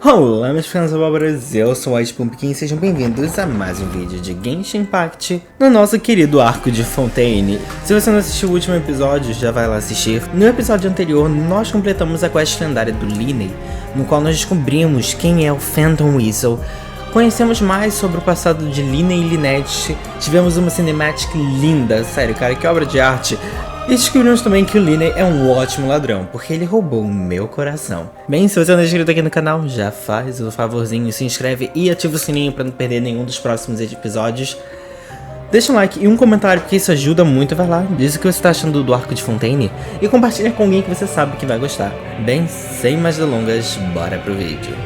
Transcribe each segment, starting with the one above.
Olá meus pequenas abóboras, eu sou a Espero e sejam bem-vindos a mais um vídeo de Genshin Impact no nosso querido arco de Fontaine. Se você não assistiu o último episódio, já vai lá assistir. No episódio anterior, nós completamos a quest lendária do Linney, no qual nós descobrimos quem é o Phantom Weasel. Conhecemos mais sobre o passado de Linney e Lynette, tivemos uma cinematic linda, sério cara, que obra de arte. E descobrimos também que o Linney é um ótimo ladrão, porque ele roubou o meu coração. Bem, se você não é inscrito aqui no canal, já faz o favorzinho, se inscreve e ativa o sininho para não perder nenhum dos próximos episódios. Deixa um like e um comentário, porque isso ajuda muito, vai lá, diz o que você está achando do arco de Fontaine e compartilha com alguém que você sabe que vai gostar. Bem, sem mais delongas, bora pro vídeo.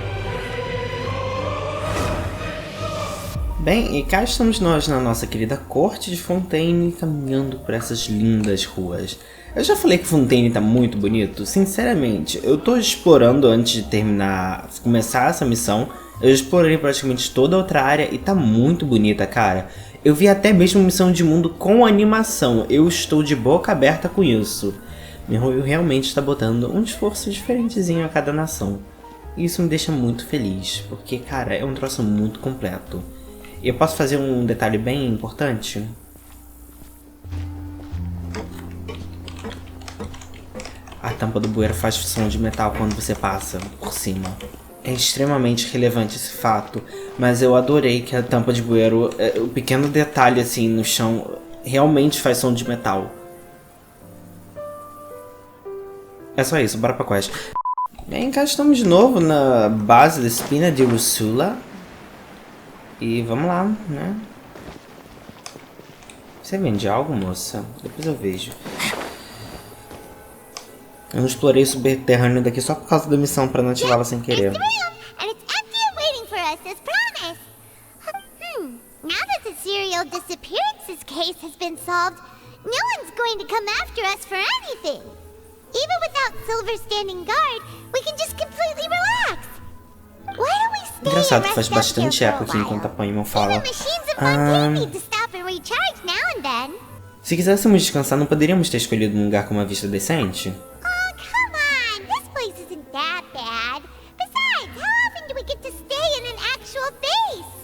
Bem, e cá estamos nós na nossa querida corte de Fontaine, caminhando por essas lindas ruas. Eu já falei que Fontaine tá muito bonito, sinceramente, eu tô explorando antes de começar essa missão, eu explorei praticamente toda a outra área e tá muito bonita, cara. Eu vi até mesmo missão de mundo com animação, eu estou de boca aberta com isso. Mihoyo realmente está botando um esforço diferentezinho a cada nação. E isso me deixa muito feliz, porque, cara, é um troço muito completo. E eu posso fazer um detalhe bem importante? A tampa do bueiro faz som de metal quando você passa por cima. É extremamente relevante esse fato, mas eu adorei que a tampa de bueiro, o pequeno detalhe assim no chão, realmente faz som de metal. É só isso, bora pra quest. Bem, cá estamos de novo na base da espina de Ursula. E vamos lá, né? Você vende algo, moça? Depois eu vejo. Eu não explorei o subterrâneo daqui só por causa da missão pra não ativá-la sem querer. Engraçado que faz bastante eco aqui enquanto a Paimon fala. Se quiséssemos descansar, não poderíamos ter escolhido um lugar com uma vista decente?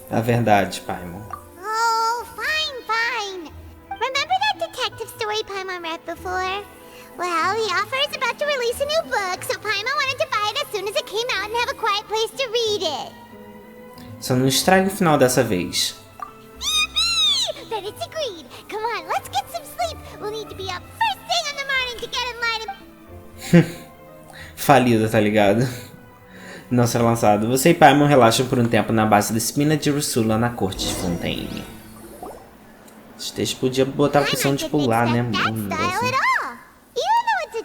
É verdade, Paimon. Oh, fine. Remember that detective story Paimon read before? Well, the author is about to release a new book, so Paimon wanted to buy it as soon as it came out and have a quiet place to read it. Só não estrague o final dessa vez. Then it's agreed. Come on, let's get some sleep. We'll need to be up first thing in the morning to get in line. Falida, tá ligado? Não será lançado. Você e Paimon relaxam por um tempo na base da espina de Ursula na corte de Fontaine. Este podia botar a opção de pular, né?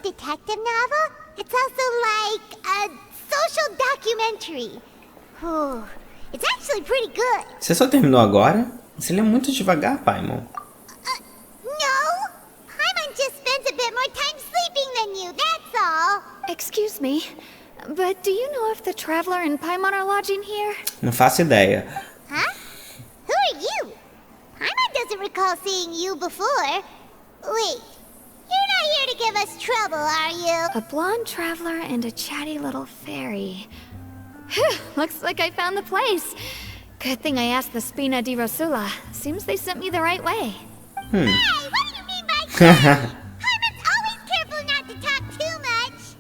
Detective novel? It's also like a social documentary. Ooh, it's actually pretty good. Você só terminou agora? Você lê muito devagar, Paimon. No. Paimon just spends a bit more time sleeping than you, that's all. Excuse me, but do you know if the Traveler and Paimon are lodging here? Não faço ideia. Huh? Who are you? Paimon doesn't recall seeing you before. Wait. You're not here to give us trouble, are you? A blonde traveler and a chatty little fairy. Whew, looks like I found the place. Good thing I asked the Spina di Rosula. Seems they sent me the right way. Hey, what do you mean by that? Paimon's always careful not to talk too much.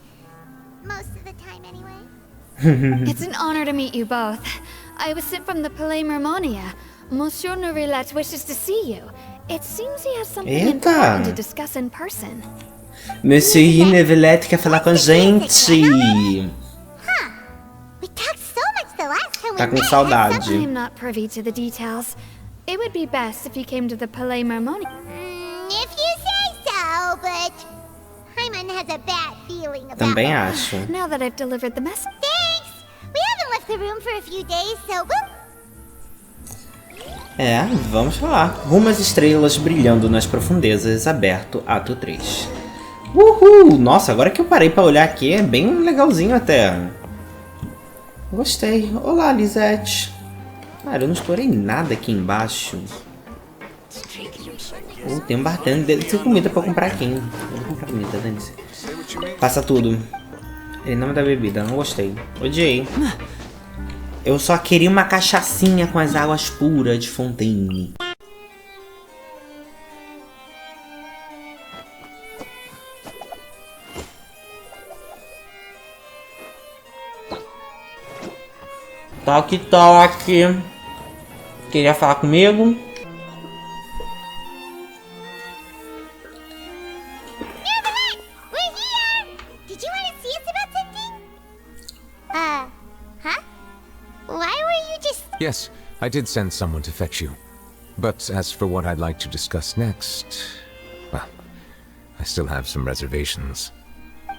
Most of the time, anyway. It's an honor to meet you both. I was sent from the Palais Mermonia. Monsieur Nourillet wishes to see you. It seems he has something important to discuss in person. Monsieur Nourillet quer falar com a gente. We talked so much the last time we Tá com met. saudade. I'm not privy to the details. It would be best if you came to the Palais Mermonia. If you say so, but Paimon has a bad feeling about Também it. acho. Now that I've delivered the message. Thanks. We haven't left the room for a few days, so we'll... É, vamos lá. Rumo às estrelas brilhando nas profundezas, aberto, ato 3. Uhul! Nossa, agora que eu parei pra olhar aqui, é bem legalzinho até. Gostei. Olá, Lisette. Cara, eu não explorei nada aqui embaixo. Tem um bartender. Tem comida pra eu comprar aqui. Eu vou comprar comida, dane-se. Passa tudo. Ele não me dá bebida, não gostei. Odiei. Eu só queria uma cachaçinha com as águas puras de Fontaine. Toque, toque. Queria falar comigo? We're here! Did you want to see us about something? Huh? Why were you just... Yes, I did send someone to fetch you. But as for what I'd like to discuss next, well, I still have some reservations.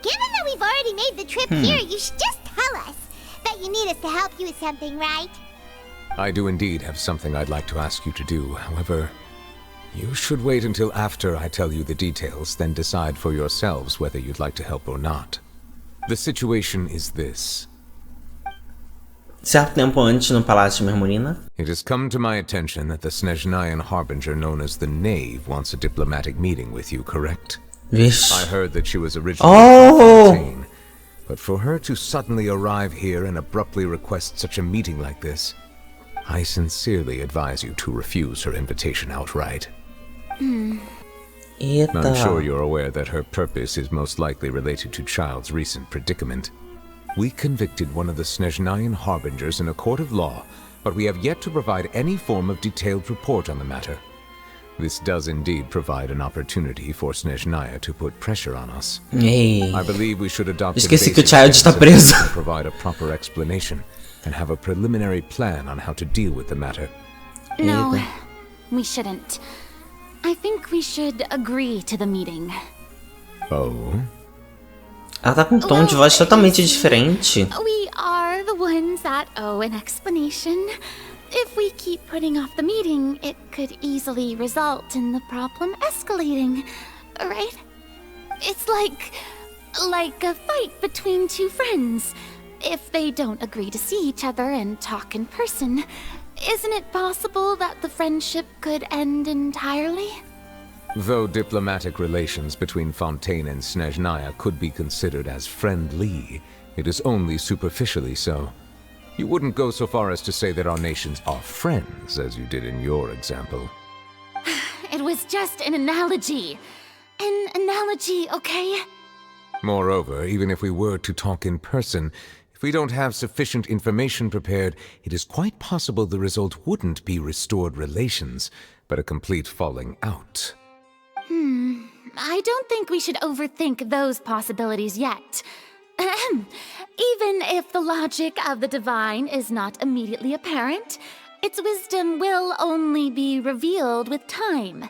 Given that we've already made the trip here, you should just tell us that you need us to help you with something, right? I do indeed have something I'd like to ask you to do. However, you should wait until after I tell you the details, then decide for yourselves whether you'd like to help or not. The situation is this. Certo tempo antes, no Palácio de Marmorina. It has come to my attention that the Snezhnayan harbinger known as the Knave wants a diplomatic meeting with you, correct? Vixe. I heard that she was originally from Fontaine, but for her to suddenly arrive here and abruptly request such a meeting like this, I sincerely advise you to refuse her invitation outright. Eita. I'm sure you're aware that her purpose is most likely related to Child's recent predicament. We convicted one of the Snezhnayan harbingers in a court of law, but we have yet to provide any form of detailed report on the matter. This does indeed provide an opportunity for Snezhnaya to put pressure on us. Ei. I believe we should adopt the Esqueci que o basic Child está steps preso. and provide a proper explanation and have a preliminary plan on how to deal with the matter. No, Eita. we shouldn't. I think we should agree to the meeting. Oh? Ela tá com um tom de voz totalmente diferente. We are the ones that owe an explanation. If we keep putting off the meeting, it could easily result in the problem escalating, right? It's like a fight between two friends. If they don't agree to see each other and talk in person, isn't it possible that the friendship could end entirely? Though diplomatic relations between Fontaine and Snezhnaya could be considered as friendly, it is only superficially so. You wouldn't go so far as to say that our nations are friends, as you did in your example. It was just an analogy. An analogy, okay? Moreover, even if we were to talk in person, if we don't have sufficient information prepared, it is quite possible the result wouldn't be restored relations, but a complete falling out. I don't think we should overthink those possibilities yet. Ahem. Even if the logic of the divine is not immediately apparent, its wisdom will only be revealed with time.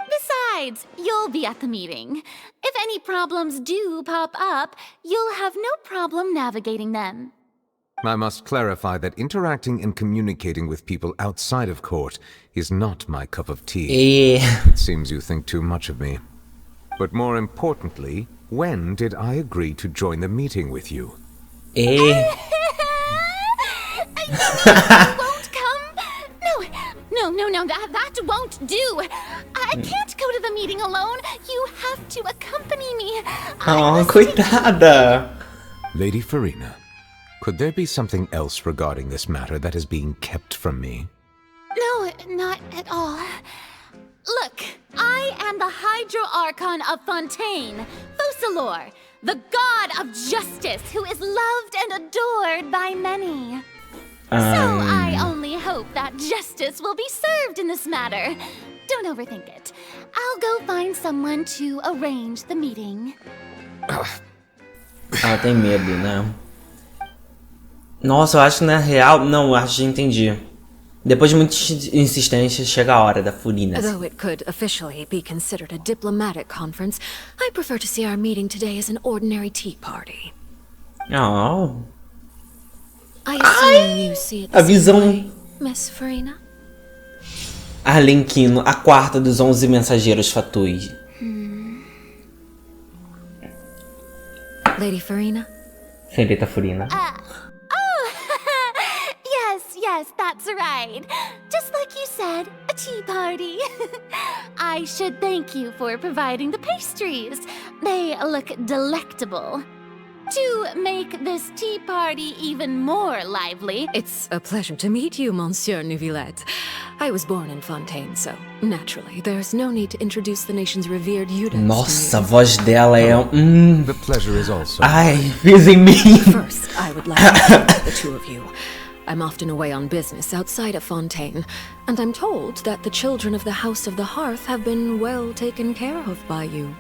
Besides, you'll be at the meeting. If any problems do pop up, you'll have no problem navigating them. I must clarify that interacting and communicating with people outside of court is not my cup of tea. E... It seems you think too much of me. But more importantly, when did I agree to join the meeting with you? E... Won't come? No, that won't do. I can't go to the meeting alone. You have to accompany me. Oh, coitada. Lady Farina, could there be something else regarding this matter that is being kept from me? No, not at all. Look, I am the Hydro Archon of Fontaine, Focalor, the god of justice who is loved and adored by many. So I only hope that justice will be served in this matter. Don't overthink it. I'll go find someone to arrange the meeting. Ela tem medo, né? Nossa, eu acho que na real... Não, eu acho que já entendi. Depois de muitas insistências, chega a hora da Farina. Though it could officially be considered a diplomatic conference, I prefer to see our meeting today as an ordinary tea party. Oh. I assume you see it A the same visão... way, Miss Farina? Arlenquino, a quarta dos 11 mensageiros fatui. Lady Farina? Senhorita Farina. Yes, that's right. Just like you said, a tea party. I should thank you for providing the pastries. They look delectable. To make this tea party even more lively, It's a pleasure to meet you, Monsieur Neuvillette. I was born in Fontaine, so naturally, there's no need to introduce the nation's revered Yudes. Nossa, a voz dela é The pleasure is also Ai, fiz em mim. First, I would like to thank the two of you. I'm often away on business outside of Fontaine, and I'm told that the children of the House of the Hearth have been well taken care of by you.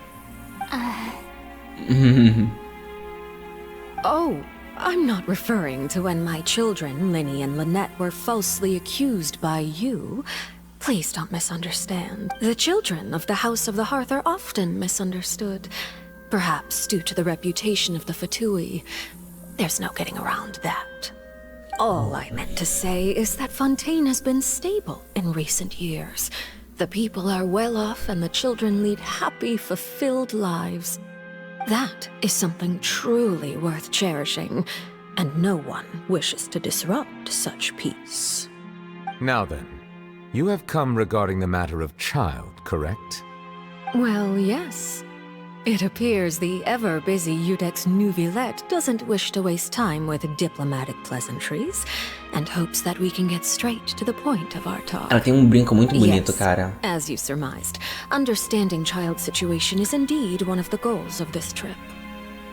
Oh, I'm not referring to when my children, Linny and Lynette, were falsely accused by you. Please don't misunderstand. The children of the House of the Hearth are often misunderstood, perhaps due to the reputation of the Fatui. There's no getting around that. All I meant to say is that Fontaine has been stable in recent years. The people are well off and the children lead happy, fulfilled lives. That is something truly worth cherishing, and no one wishes to disrupt such peace. Now then, you have come regarding the matter of child, correct? Well, yes. It appears the ever-busy Yudex Neuvillette doesn't wish to waste time with diplomatic pleasantries, and hopes that we can get straight to the point of our talk. Ela tem brinco muito bonito, Yes, cara. as you surmised, understanding child's situation is indeed one of the goals of this trip.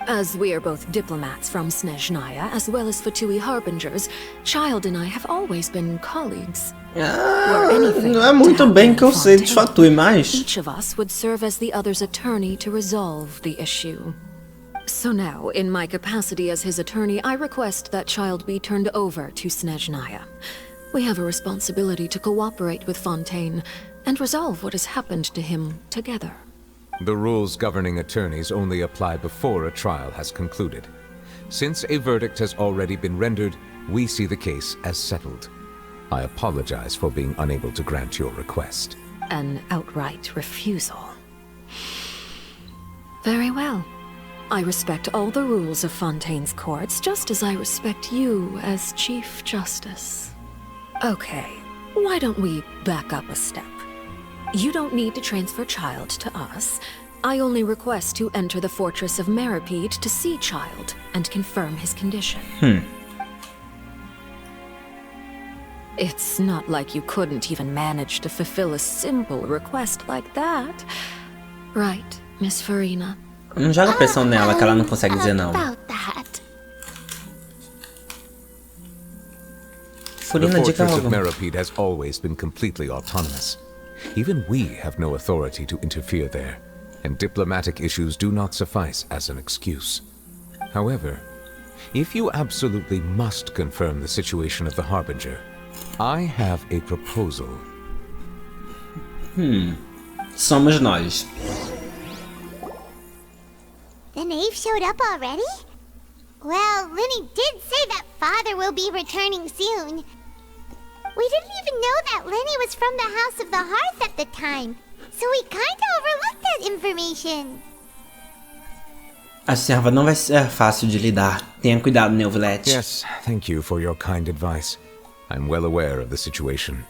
As we are both diplomats from Snezhnaya, as well as Fatui harbingers, Child and I have always been colleagues. Não é muito bem que eu sei de Fatui, mas... Each of us would serve as the other's attorney to resolve the issue. So now, in my capacity as his attorney, I request that Child be turned over to Snezhnaya. We have a responsibility to cooperate with Fontaine and resolve what has happened to him together. The rules governing attorneys only apply before a trial has concluded. Since a verdict has already been rendered, we see the case as settled. I apologize for being unable to grant your request. An outright refusal. Very well. I respect all the rules of Fontaine's courts, just as I respect you as Chief Justice. Okay, why don't we back up a step? You don't need to transfer Child to us. I only request to enter the fortress of Meripede to see Child and confirm his condition. It's not like you couldn't even manage to fulfill a simple request like that. Right, Miss Farina? Não joga pressão nela que ela não consegue dizer não. about that. The Furina, diga fortress of algo. Meripede has always been completely autonomous. Even we have no authority to interfere there, and diplomatic issues do not suffice as an excuse. However, if you absolutely must confirm the situation of the Harbinger, I have a proposal. Somos nós. The knave showed up already? Well, Linny did say that father will be returning soon. We didn't even know that Linny was from the House of the Hearth at the time, so we kinda overlooked that information. A serva não vai ser fácil de lidar. Tenha cuidado, Neuvillette. Yes, thank you for your kind advice. I'm well aware of the situation.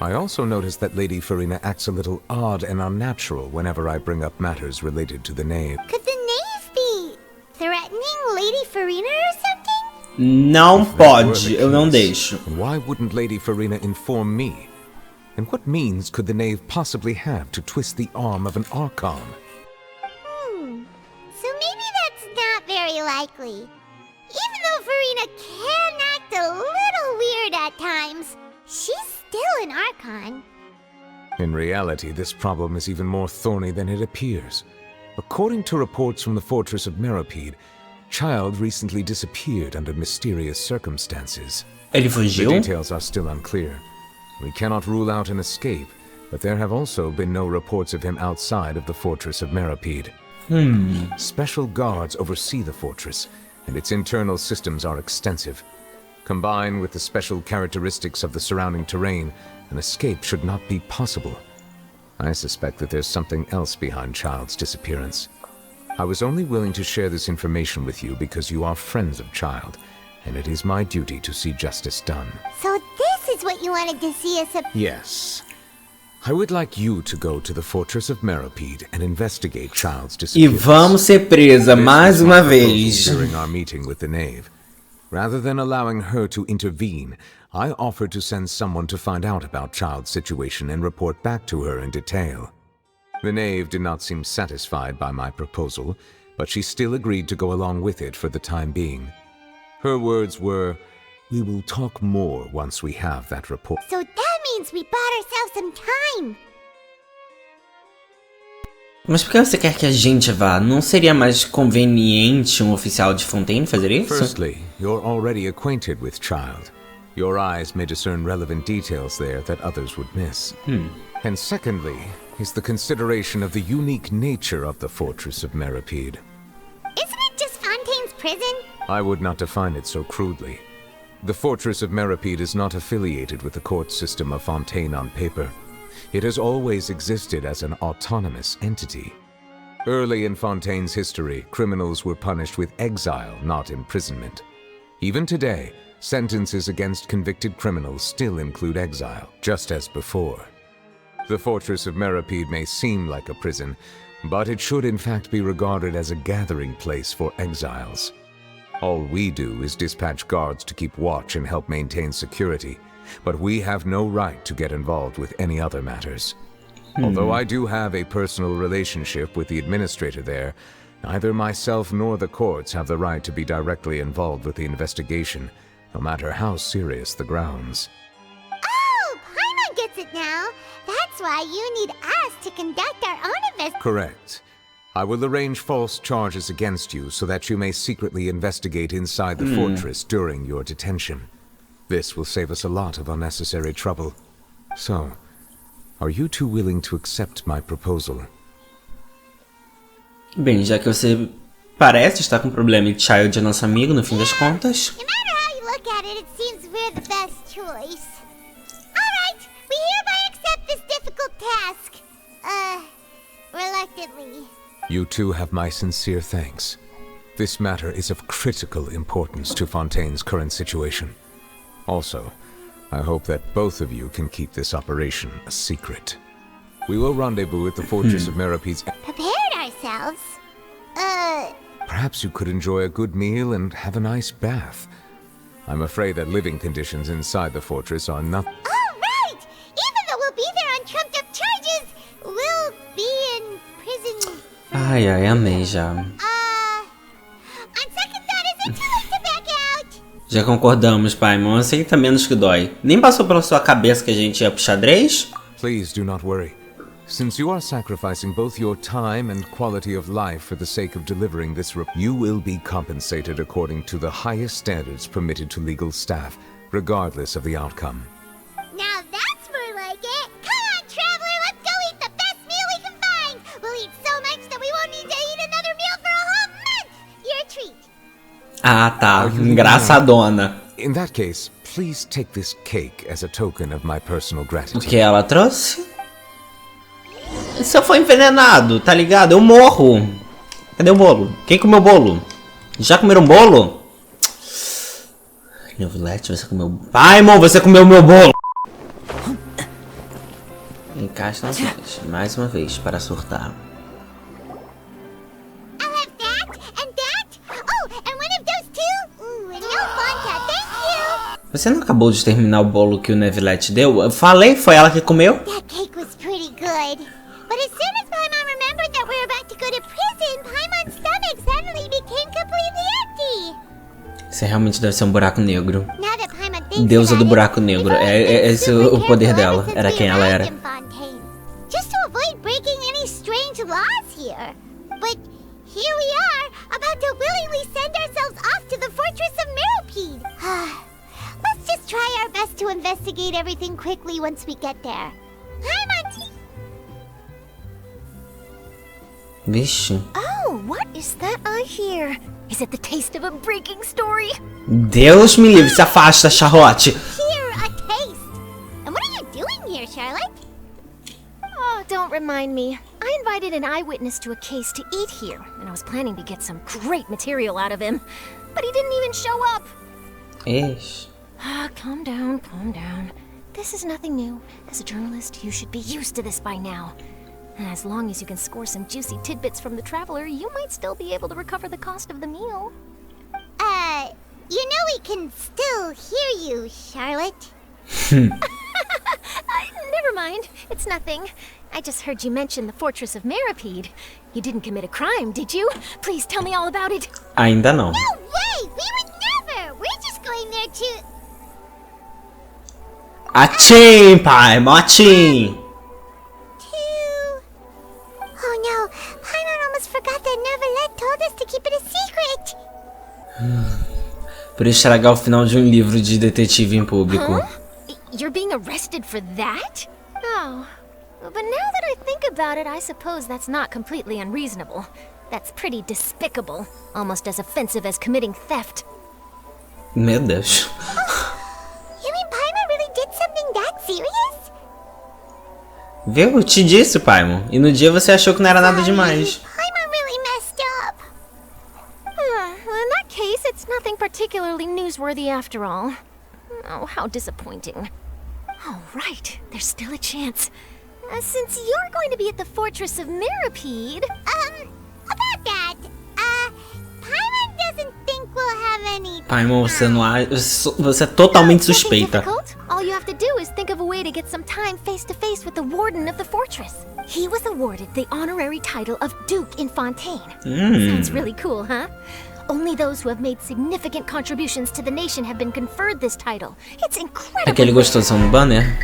I also noticed that Lady Farina acts a little odd and unnatural whenever I bring up matters related to the knave. Could the knave be threatening Lady Farina or something? Não If that were pode, the eu não case, deixo. then why wouldn't Lady Farina inform me? And what means could the knave possibly have to twist the arm of an Archon? So maybe that's not very likely. Even though Farina can act a little weird at times, she's still an Archon. In reality, this problem is even more thorny than it appears. According to reports from the fortress of Meripede, Child recently disappeared under mysterious circumstances. Ele The fugiu? details are still unclear. We cannot rule out an escape, but there have also been no reports of him outside of the fortress of Meripede. Special guards oversee the fortress, and its internal systems are extensive. Combined with the special characteristics of the surrounding terrain, an escape should not be possible. I suspect that there's something else behind Child's disappearance. I was only willing to share this information with you because you are friends of Child, and it is my duty to see justice done. So this is what you wanted to see us Yes. I would like you to go to the Fortress of Meropide and investigate Child's E disappearance. vamos ser presa mais uma vez. During our meeting with the knave. Rather than allowing her to intervene, I offered to send someone to find out about Child's situation and report back to her in detail. The knave did not seem satisfied by my proposal, but she still agreed to go along with it for the time being. Her words were, "We will talk more once we have that report." So that means we bought ourselves some time. Mas por que você quer que a gente vá? Não seria mais conveniente um oficial de Fontaine fazer isso? Firstly, you're already acquainted with Child. Your eyes may discern relevant details there that others would miss. And secondly, is the consideration of the unique nature of the Fortress of Meropide. Isn't it just Fontaine's prison? I would not define it so crudely. The Fortress of Meropide is not affiliated with the court system of Fontaine on paper. It has always existed as an autonomous entity. Early in Fontaine's history, criminals were punished with exile, not imprisonment. Even today, sentences against convicted criminals still include exile, just as before. The Fortress of Meropide may seem like a prison, but it should in fact be regarded as a gathering place for exiles. All we do is dispatch guards to keep watch and help maintain security, but we have no right to get involved with any other matters. Although I do have a personal relationship with the administrator there, neither myself nor the courts have the right to be directly involved with the investigation, no matter how serious the grounds. Oh, Paimon gets it now. That's why you need us to conduct our own investigation. Correct. I will arrange false charges against you so that you may secretly investigate inside the fortress during your detention. This will save us a lot of unnecessary trouble. So, are you two willing to accept my proposal? Bem, já que você parece estar com problema e Child é nosso amigo no fim das contas. No matter how you look at it, it seems we're the best choice. Alright, we hereby accept this difficult task. Reluctantly. You two have my sincere thanks. This matter is of critical importance to Fontaine's current situation. Also, I hope that both of you can keep this operation a secret. We will rendezvous at the Fortress of Meropide's. Prepared ourselves? Perhaps you could enjoy a good meal and have a nice bath. I'm afraid that living conditions inside the fortress are not. Oh, right! Even though we'll be there on trumped up charges, we'll be in prison. Ai, ai, amei já. On second thought, is it too late to back out? Já concordamos, Paimon. Aceita menos que dói. Nem passou pela sua cabeça que a gente ia pro xadrez? Please do not worry. Since you are sacrificing both your time and quality of life for the sake of delivering this report, you will be compensated according to the highest standards permitted to legal staff, regardless of the outcome. Now that's more like it. Come on, traveler, let's go eat the best meal we can find. We'll eat so much that we won't need to eat another meal for a whole month. Your treat. Ah, tá. Engraçadona. In that case, please take this cake as a token of my personal O gratitude. que ela trouxe? Se eu for envenenado, tá ligado? Eu morro. Cadê o bolo? Quem comeu o bolo? Já comeram bolo? Novelete, você comeu... Paimon, você comeu o meu bolo! Encaixa nas mãos. Mais uma vez, para surtar. I'll have that and that. Oh, and one of those two. Ooh, and no Fanta, thank you. Você não acabou de terminar o bolo que o Novelete deu? Eu falei, foi ela que comeu? That cake was pretty good. But as soon as Paimon remembered that we were about to go to prison, Paimon's stomach suddenly became completely empty. Você realmente deve ser um buraco negro. Now that Paimon thinks Deusa do about buraco it, negro. we've always É been esse super o poder careful dela. ever since Era we quem ela arrived era. in Fontaine, just to avoid breaking any strange laws here. But here we are, about to willingly send ourselves off to the Fortress of Meropide. Let's just try our best to investigate everything quickly once we get there. Paimon! Vixe. Oh, what is that I hear? Is it the taste of a breaking story? Deus me livre, se afasta, Charlotte. Here, a taste. And what are you doing here, Charlotte? Oh, don't remind me. I invited an eyewitness to a case to eat here, and I was planning to get some great material out of him. But he didn't even show up. Ixi. Calm down, calm down. This is nothing new. As a journalist, you should be used to this by now. And as long as you can score some juicy tidbits from the traveler, you might still be able to recover the cost of the meal. You know we can still hear you, Charlotte. Never mind. It's nothing. I just heard you mention the Fortress of Meripede. You didn't commit a crime, did you? Please tell me all about it. Ainda não. No way! We would never! We're just going there to... Atim, pai, motim! Oh no, Paimon almost forgot that Neverlet told us to keep it a secret. Por estragar o final de um livro de detetive em público. Huh? You're being arrested for that? Oh. But now that I think about it, I suppose that's not completely unreasonable. That's pretty despicable. Almost as offensive as committing theft. Meu Deus. You mean Paimon really did something that serious? Viu? Eu te disse, Paimon. E no dia você achou que não era nada demais. Paimon really messed up. Well, in that case, it's nothing particularly newsworthy after all. Oh, how disappointing. Oh, right. There's still a chance. Since you're going to be at the Fortress of Meripede... About that, Paimon doesn't think we'll have any... Paimon, você é totalmente Nothing suspeita. difficult. All you have to do is think of a way to get some time face-to-face with the warden of the fortress. He was awarded the honorary title of Duke in Fontaine. Sounds really cool, huh? Only those who have made significant contributions to the nation have been conferred this title. It's incredible. Aquele gostoso no banner.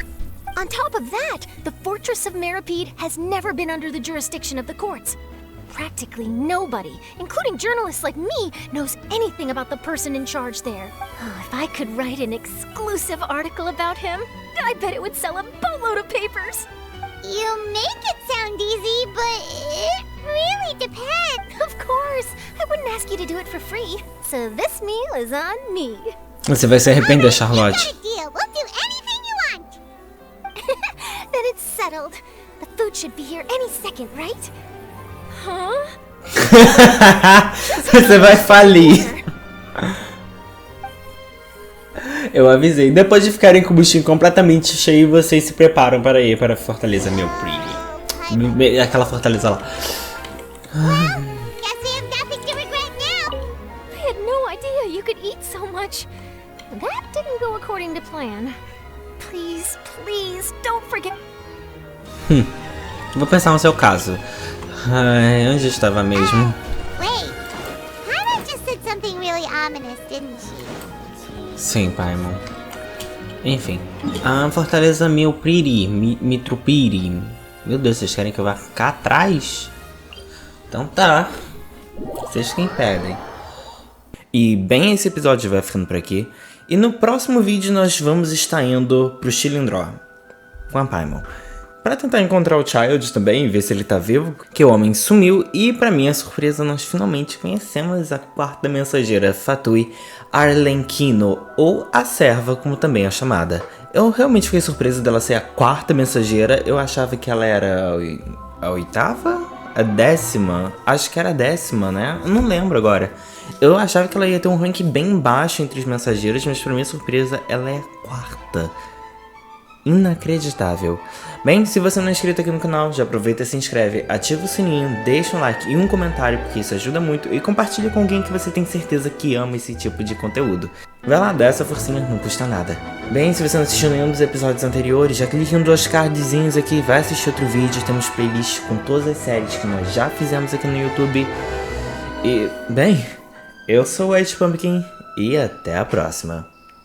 On top of that, the Fortress of Meripede has never been under the jurisdiction of the courts. Practically nobody, including journalists like me, knows anything about the person in charge there. Oh, if I could write an exclusive article about him, I bet it would sell a boatload of papers. You make it sound easy, but it really depends. Of course, I wouldn't ask you to do it for free. So this meal is on me. Você vai se arrepender, Charlotte. Got a deal. We'll do anything you want. Then it's settled. The food should be here any second, right? Huh? Você vai falir. Eu avisei. Depois de ficarem com o buchinho completamente cheio, vocês se preparam para ir para a Fortaleza, meu pretty. Aquela fortaleza lá. Guess we have nothing to regret now. I had no idea you could eat so much. That didn't go according to plan. Please, please, don't forget. Vou pensar no seu caso. Ai, onde estava mesmo? Wait, Paimon just said something really ominous, didn't she? Sim, Paimon. Enfim. A Fortaleza meu pretty, Mitrupiri. Meu Deus, vocês querem que eu vá ficar atrás? Então tá. Vocês quem pedem. E bem, esse episódio vai ficando por aqui. E no próximo vídeo nós vamos estar indo pro Chilindró com a Paimon, para tentar encontrar o Child também, ver se ele tá vivo, que o homem sumiu. E para minha surpresa nós finalmente conhecemos a quarta mensageira, Fatui Arlenquino, ou a Serva, como também é chamada. Eu realmente fiquei surpresa dela ser a quarta mensageira. Eu achava que ela era a oitava? A 10ª? Acho que era a 10ª, né? Eu não lembro agora. Eu achava que ela ia ter um rank bem baixo entre os mensageiros, mas pra minha surpresa, ela é a quarta. Inacreditável. Bem, se você não é inscrito aqui no canal, já aproveita e se inscreve, ativa o sininho, deixa um like e um comentário, porque isso ajuda muito, e compartilha com alguém que você tem certeza que ama esse tipo de conteúdo. Vai lá, dá essa forcinha, não custa nada. Bem, se você não assistiu nenhum dos episódios anteriores, já clique em um dos cardzinhos aqui, vai assistir outro vídeo, temos playlist com todas as séries que nós já fizemos aqui no YouTube. E, bem, eu sou o Pumpkin e até a próxima.